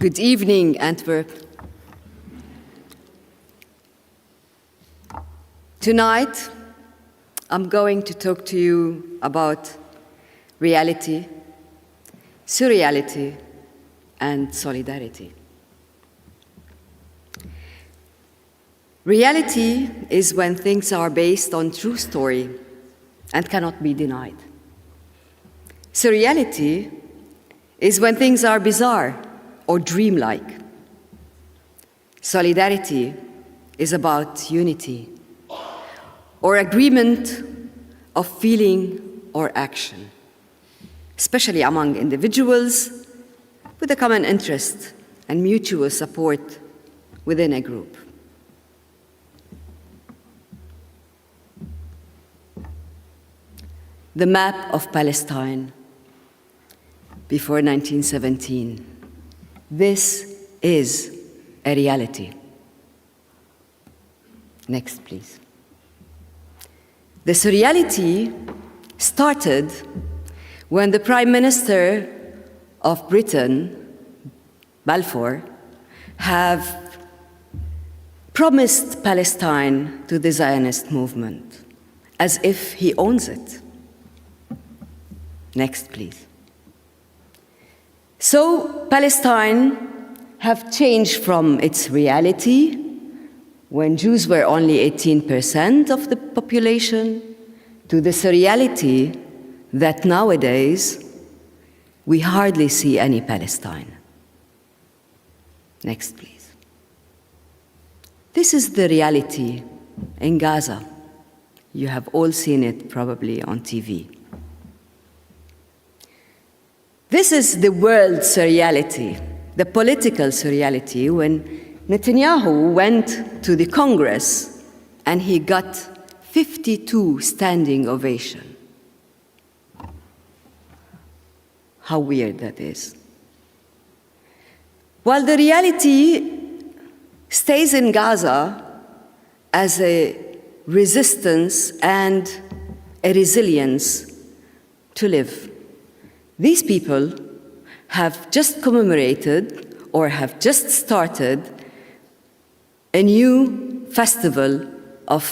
Good evening, Antwerp. Tonight, I'm going to talk to you about reality, surreality, and solidarity. Reality is when things are based on true story and cannot be denied. Surreality is when things are bizarre or dreamlike. Solidarity is about unity or agreement of feeling or action, especially among individuals with a common interest and mutual support within a group. The map of Palestine before 1917. This is a reality. Next, please. The surreality started when the Prime Minister of Britain, Balfour, have promised Palestine to the Zionist movement, as if he owns it. Next, please. So Palestine have changed from its reality, when Jews were only 18% of the population, to the surreality that nowadays we hardly see any Palestine. Next, please. This is the reality in Gaza. You have all seen it probably on TV. This is the world surreality, the political surreality, when Netanyahu went to the Congress and he got 52 standing ovation. How weird that is. While the reality stays in Gaza as a resistance and a resilience to live. These people have just commemorated or have just started a new festival of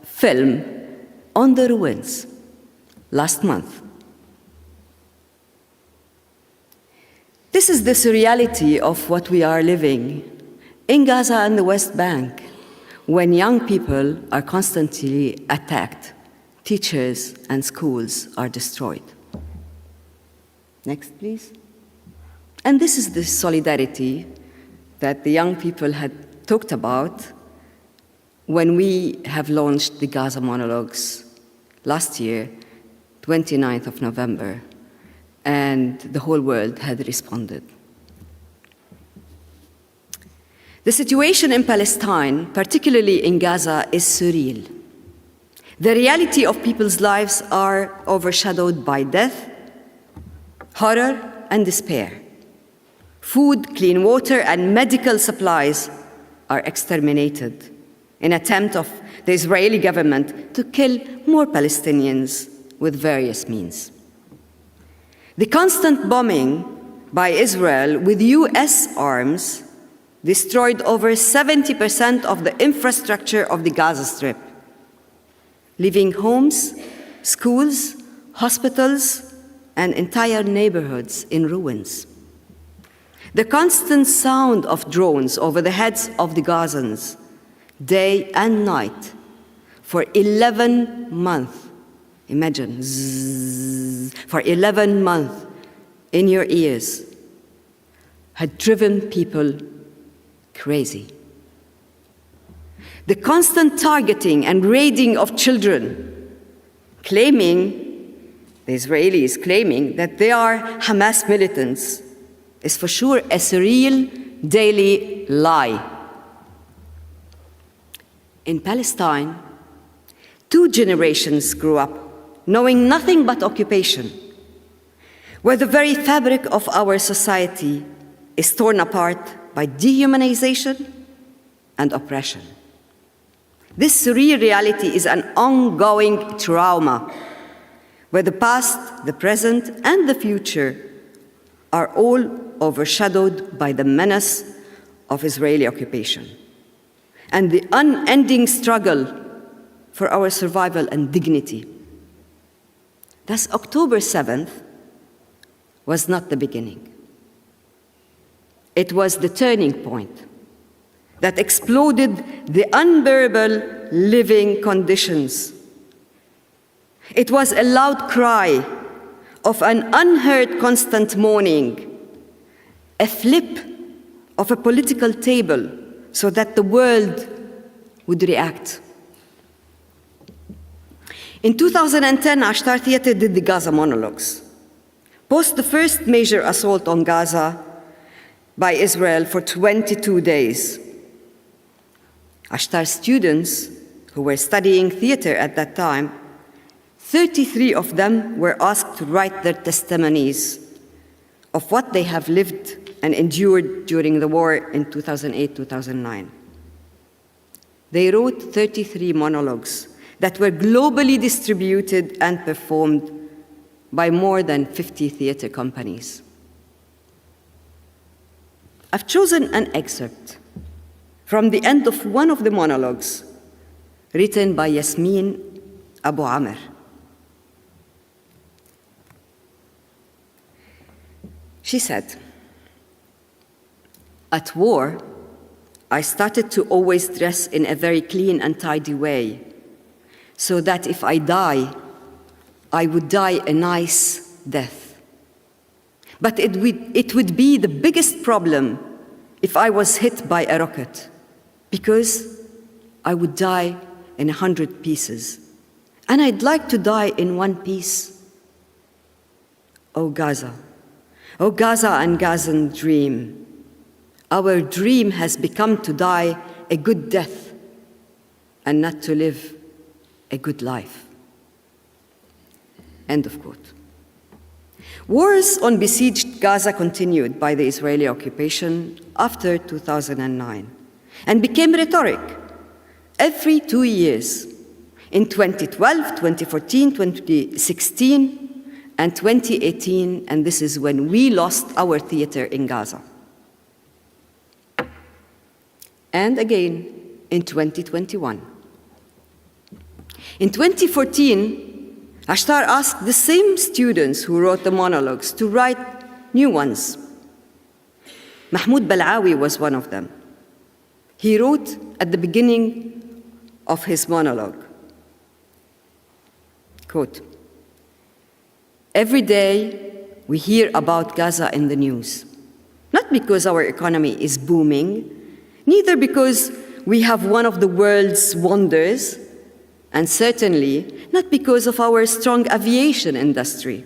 film on the ruins last month. This is the surreality of what we are living in Gaza and the West Bank, when young people are constantly attacked, teachers and schools are destroyed. Next, please. And this is the solidarity that the young people had talked about when we have launched the Gaza monologues last year, 29th of November, and the whole world had responded. The situation in Palestine, particularly in Gaza, is surreal. The reality of people's lives are overshadowed by death, horror, and despair. Food, clean water, and medical supplies are exterminated in an attempt of the Israeli government to kill more Palestinians with various means. The constant bombing by Israel with US arms destroyed over 70% of the infrastructure of the Gaza Strip, leaving homes, schools, hospitals, and entire neighborhoods in ruins. The constant sound of drones over the heads of the Gazans, day and night, for 11 months, imagine, zzz, for 11 months in your ears, had driven people crazy. The constant targeting and raiding of children, the Israelis claiming that they are Hamas militants, is for sure a surreal daily lie. In Palestine, 2 generations grew up knowing nothing but occupation, where the very fabric of our society is torn apart by dehumanization and oppression. This surreal reality is an ongoing trauma, where the past, the present, and the future are all overshadowed by the menace of Israeli occupation and the unending struggle for our survival and dignity. Thus, October 7th was not the beginning. It was the turning point that exploded the unbearable living conditions. It was a loud cry of an unheard constant mourning, a flip of a political table so that the world would react. In 2010, ASTHAR Theatre did the Gaza monologues. Post the first major assault on Gaza by Israel for 22 days. ASTHAR students who were studying theater at that time, 33 of them were asked to write their testimonies of what they have lived and endured during the war in 2008-2009. They wrote 33 monologues that were globally distributed and performed by more than 50 theater companies. I've chosen an excerpt from the end of one of the monologues written by Yasmin Abu Amr. She said, "At war, I started to always dress in a very clean and tidy way, so that if I die, I would die a nice death. But it would be the biggest problem if I was hit by a rocket, because I would die in 100 pieces, and I'd like to die in one piece. Oh Gaza and Gazan dream. Our dream has become to die a good death and not to live a good life." End of quote. Wars on besieged Gaza continued by the Israeli occupation after 2009 and became rhetoric every 2 years, in 2012, 2014, 2016, and 2018, and this is when we lost our theater in Gaza. And again in 2021. In 2014, ASTHAR asked the same students who wrote the monologues to write new ones. Mahmoud Balawi was one of them. He wrote at the beginning of his monologue, quote, "Every day we hear about Gaza in the news, not because our economy is booming, neither because we have one of the world's wonders, and certainly not because of our strong aviation industry.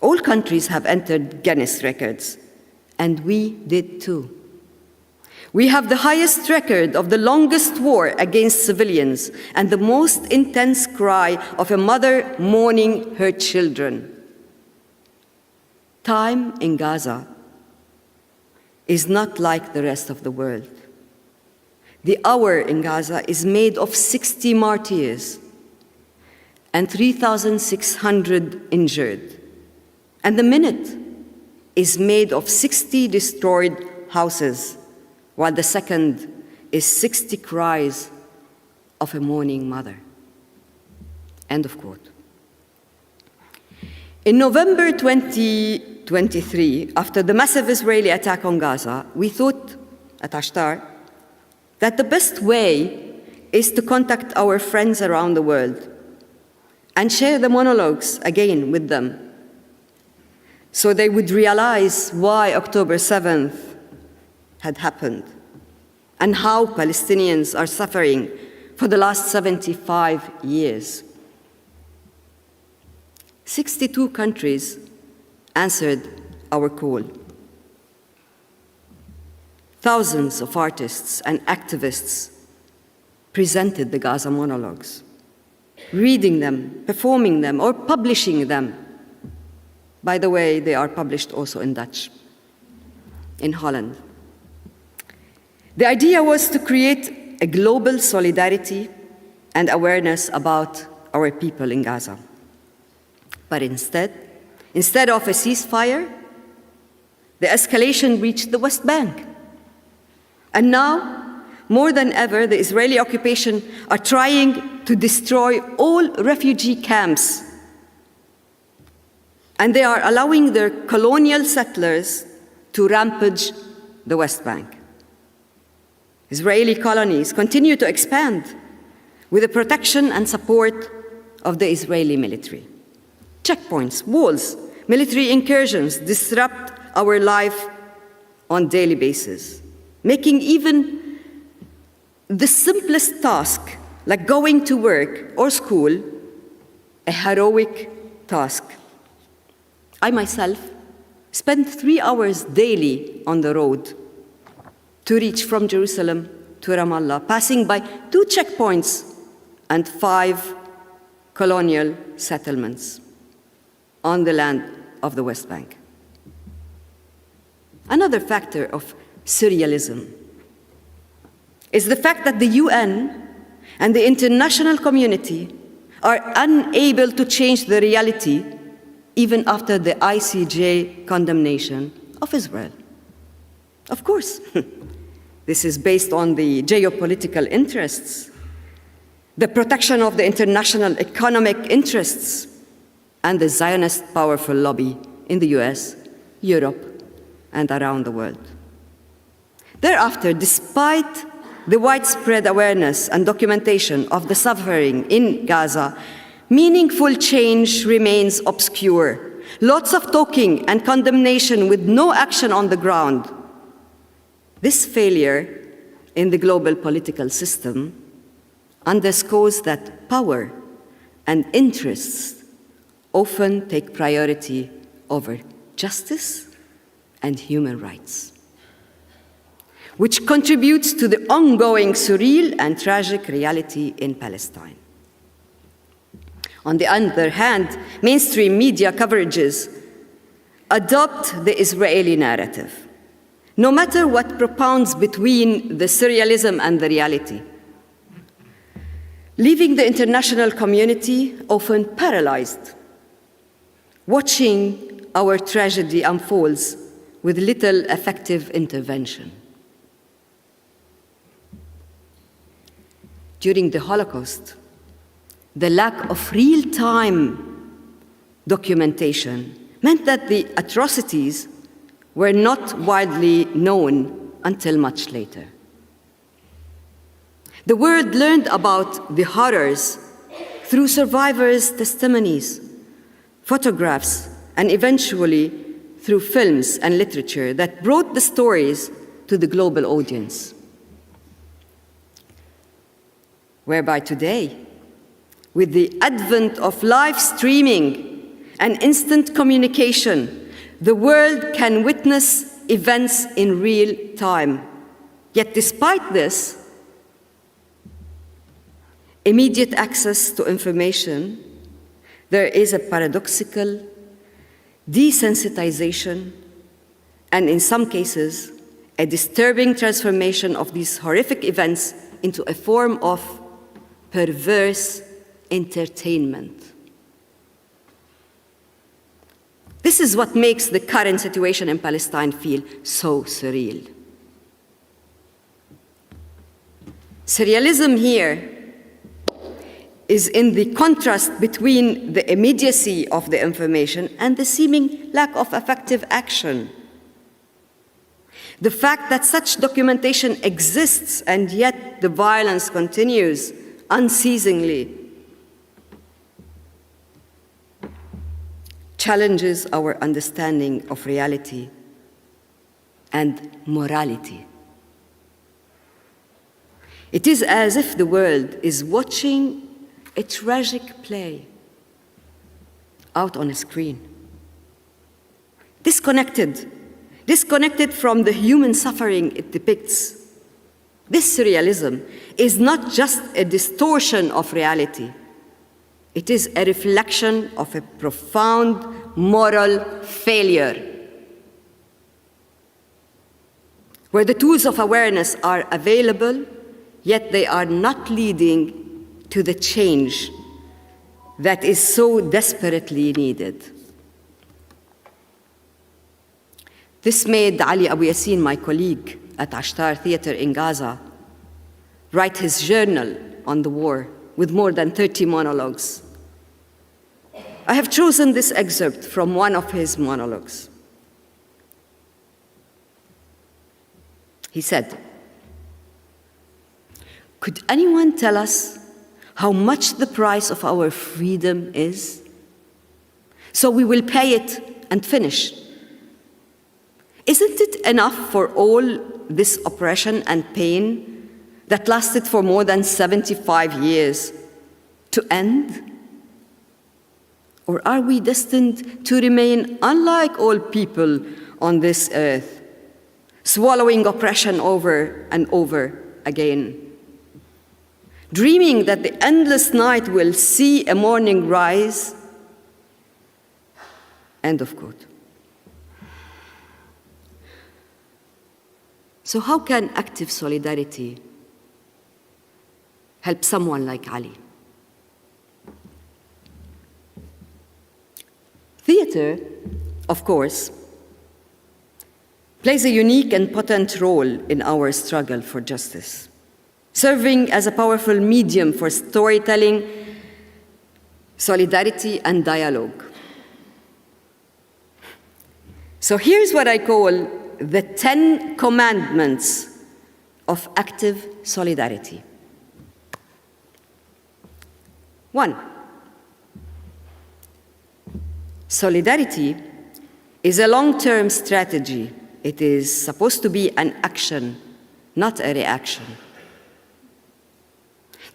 All countries have entered Guinness records, and we did too. We have the highest record of the longest war against civilians and the most intense cry of a mother mourning her children. Time in Gaza is not like the rest of the world. The hour in Gaza is made of 60 martyrs and 3,600 injured. And the minute is made of 60 destroyed houses, while the second is 60 cries of a mourning mother." End of quote. In November 2023, after the massive Israeli attack on Gaza, we thought at ASTHAR that the best way is to contact our friends around the world and share the monologues again with them, so they would realize why October 7th had happened and how Palestinians are suffering for the last 75 years. 62 countries answered our call. Thousands of artists and activists presented the Gaza monologues, reading them, performing them, or publishing them. By the way, they are published also in Dutch, in Holland. The idea was to create a global solidarity and awareness about our people in Gaza. But instead of a ceasefire, the escalation reached the West Bank. And now, more than ever, the Israeli occupation are trying to destroy all refugee camps. And they are allowing their colonial settlers to rampage the West Bank. Israeli colonies continue to expand with the protection and support of the Israeli military. Checkpoints, walls, military incursions disrupt our life on a daily basis, making even the simplest task, like going to work or school, a heroic task. I myself spend 3 hours daily on the road to reach from Jerusalem to Ramallah, passing by 2 checkpoints and 5 colonial settlements on the land of the West Bank. Another factor of surrealism is the fact that the UN and the international community are unable to change the reality even after the ICJ condemnation of Israel. Of course, this is based on the geopolitical interests, the protection of the international economic interests, and the Zionist powerful lobby in the US, Europe, and around the world. Thereafter, despite the widespread awareness and documentation of the suffering in Gaza, meaningful change remains obscure. Lots of talking and condemnation with no action on the ground. This failure in the global political system underscores that power and interests often take priority over justice and human rights, which contributes to the ongoing surreal and tragic reality in Palestine. On the other hand, mainstream media coverages adopt the Israeli narrative, no matter what propounds between the surrealism and the reality, leaving the international community often paralyzed, watching our tragedy unfolds with little effective intervention. During the Holocaust, the lack of real-time documentation meant that the atrocities were not widely known until much later. The world learned about the horrors through survivors' testimonies, photographs, and eventually through films and literature that brought the stories to the global audience. Whereby today, with the advent of live streaming and instant communication, the world can witness events in real time. Yet despite this, immediate access to information, there is a paradoxical desensitization and, in some cases, a disturbing transformation of these horrific events into a form of perverse entertainment. This is what makes the current situation in Palestine feel so surreal. Surrealism here is in the contrast between the immediacy of the information and the seeming lack of effective action. The fact that such documentation exists and yet the violence continues unceasingly challenges our understanding of reality and morality. It is as if the world is watching a tragic play out on a screen, disconnected from the human suffering it depicts. This surrealism is not just a distortion of reality. It is a reflection of a profound moral failure, where the tools of awareness are available, yet they are not leading to the change that is so desperately needed. This made Ali Abu Yassin, my colleague at ASTHAR Theatre in Gaza, write his journal on the war with more than 30 monologues. I have chosen this excerpt from one of his monologues. He said, "Could anyone tell us how much the price of our freedom is? So we will pay it and finish. Isn't it enough for all this oppression and pain that lasted for more than 75 years to end? Or are we destined to remain unlike all people on this earth, swallowing oppression over and over again, dreaming that the endless night will see a morning rise?" End of quote. So how can active solidarity help someone like Ali? Theater, of course, plays a unique and potent role in our struggle for justice, serving as a powerful medium for storytelling, solidarity, and dialogue. So here's what I call the 10 commandments of active solidarity. 1. Solidarity is a long-term strategy. It is supposed to be an action, not a reaction.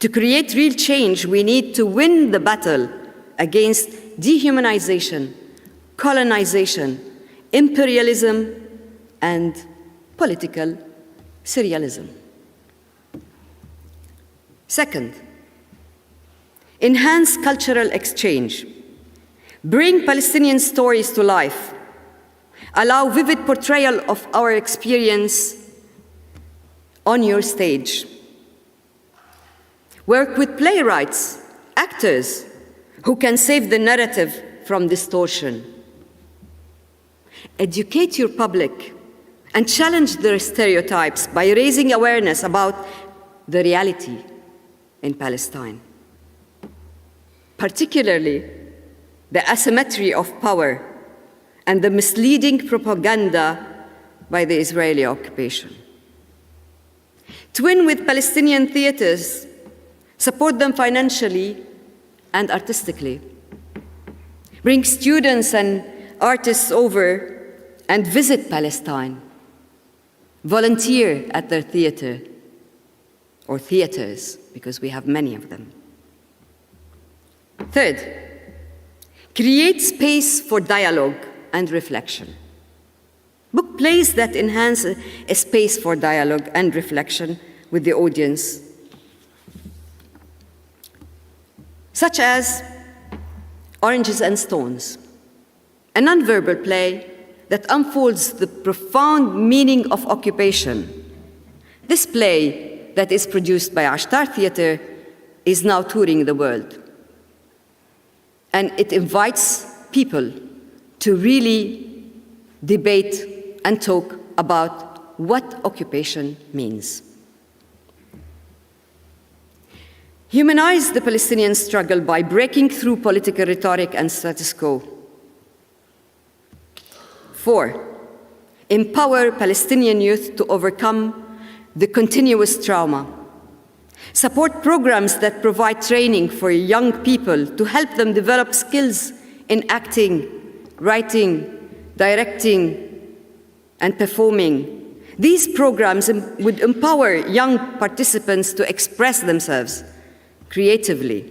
To create real change, we need to win the battle against dehumanization, colonization, imperialism, and political surrealism. Second, enhance cultural exchange. Bring Palestinian stories to life. Allow vivid portrayal of our experience on your stage. Work with playwrights, actors, who can save the narrative from distortion. Educate your public and challenge their stereotypes by raising awareness about the reality in Palestine, particularly the asymmetry of power and the misleading propaganda by the Israeli occupation. Twin with Palestinian theaters, support them financially and artistically. Bring students and artists over and visit Palestine. Volunteer at their theater, or theaters, because we have many of them. Third, create space for dialogue and reflection. Book plays that enhance a space for dialogue and reflection with the audience, such as Oranges and Stones, a nonverbal play that unfolds the profound meaning of occupation. This play that is produced by ASTHAR Theatre is now touring the world. And it invites people to really debate and talk about what occupation means. Humanize the Palestinian struggle by breaking through political rhetoric and status quo. 4, empower Palestinian youth to overcome the continuous trauma. Support programs that provide training for young people to help them develop skills in acting, writing, directing, and performing. These programs would empower young participants to express themselves creatively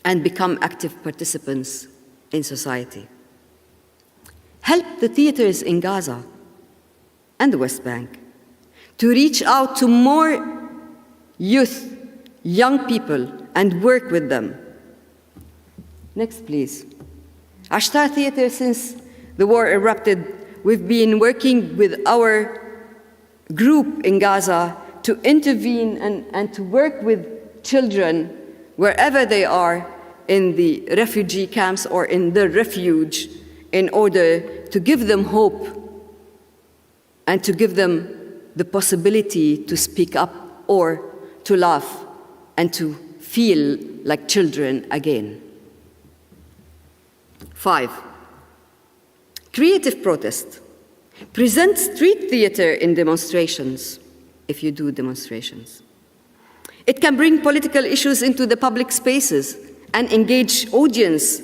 and become active participants in society. Help the theaters in Gaza and the West Bank to reach out to more youth, young people, and work with them. Next, please. ASTHAR Theatre, since the war erupted, we've been working with our group in Gaza to intervene and to work with children wherever they are in the refugee camps or in the refuge in order to give them hope and to give them the possibility to speak up or to laugh and to feel like children again. 5, creative protest. Present street theater in demonstrations, if you do demonstrations. It can bring political issues into the public spaces and engage audience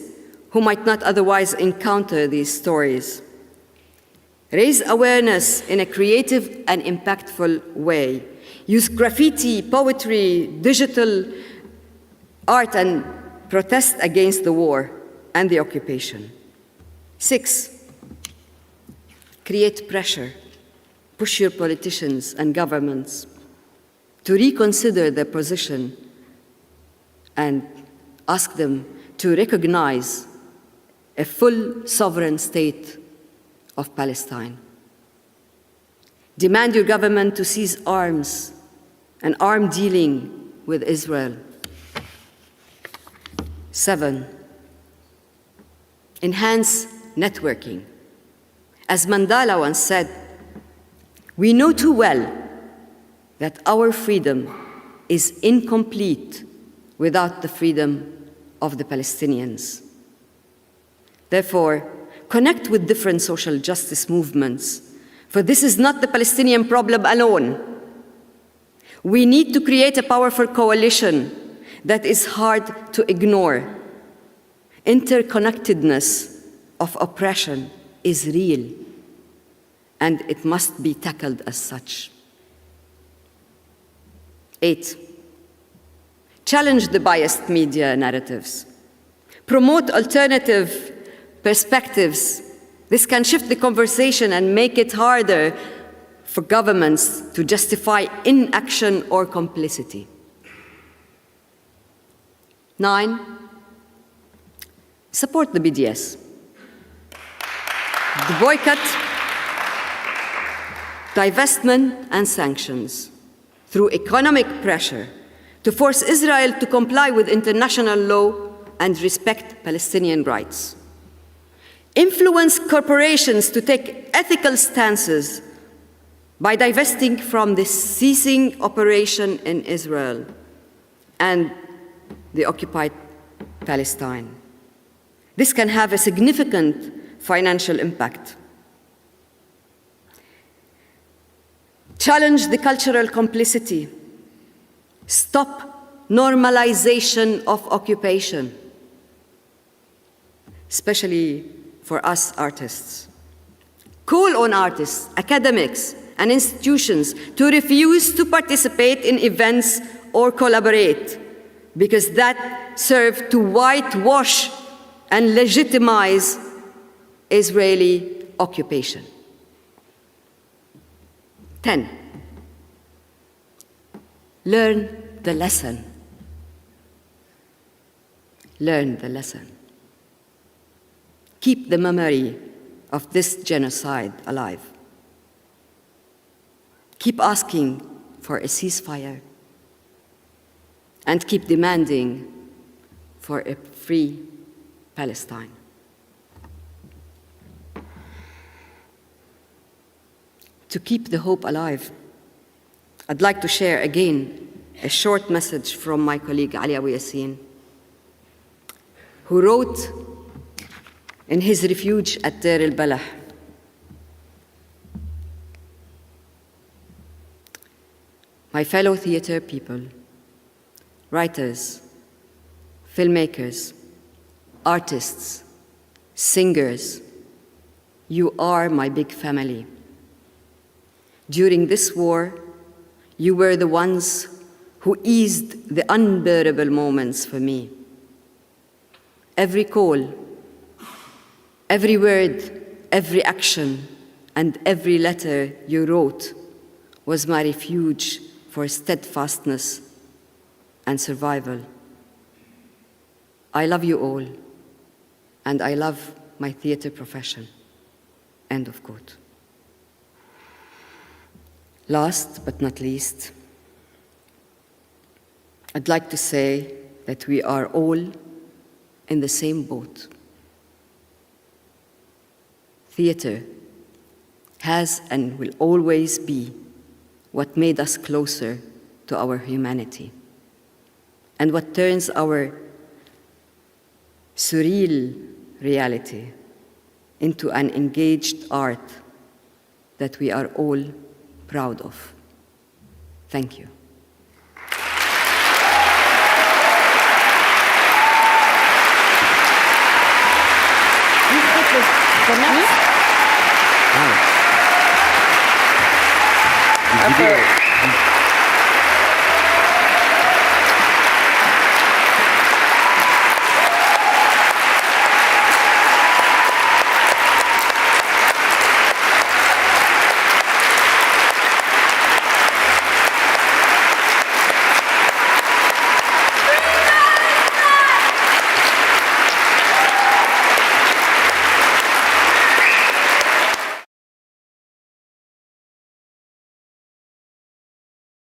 who might not otherwise encounter these stories. Raise awareness in a creative and impactful way. Use graffiti, poetry, digital art, and protest against the war and the occupation. 6, create pressure. Push your politicians and governments to reconsider their position and ask them to recognize a full sovereign state of Palestine. Demand your government to cease arms and arm dealing with Israel. 7, enhance networking. As Mandela once said, we know too well that our freedom is incomplete without the freedom of the Palestinians. Therefore, connect with different social justice movements, for this is not the Palestinian problem alone. We need to create a powerful coalition that is hard to ignore. Interconnectedness of oppression is real, and it must be tackled as such. 8, challenge the biased media narratives. Promote alternative perspectives. This can shift the conversation and make it harder for governments to justify inaction or complicity. 9, support the BDS. The boycott, divestment, and sanctions through economic pressure to force Israel to comply with international law and respect Palestinian rights. Influence corporations to take ethical stances by divesting from the ceasing operation in Israel and the occupied Palestine. This can have a significant financial impact. Challenge the cultural complicity. Stop normalization of occupation, especially for us artists. Call on artists, academics, and institutions to refuse to participate in events or collaborate, because that serves to whitewash and legitimize Israeli occupation. 10, learn the lesson. Learn the lesson. Keep the memory of this genocide alive. Keep asking for a ceasefire and keep demanding for a free Palestine. To keep the hope alive, I'd like to share again a short message from my colleague Ali Abu Yassin, who wrote in his refuge at Deir al-Balah. My fellow theater people, writers, filmmakers, artists, singers, you are my big family. During this war, you were the ones who eased the unbearable moments for me. Every call, every word, every action, and every letter you wrote was my refuge for steadfastness and survival. I love you all, and I love my theater profession. End of quote. Last but not least, I'd like to say that we are all in the same boat. theater has and will always be what made us closer to our humanity, and what turns our surreal reality into an engaged art that we are all proud of. Thank you. Wow.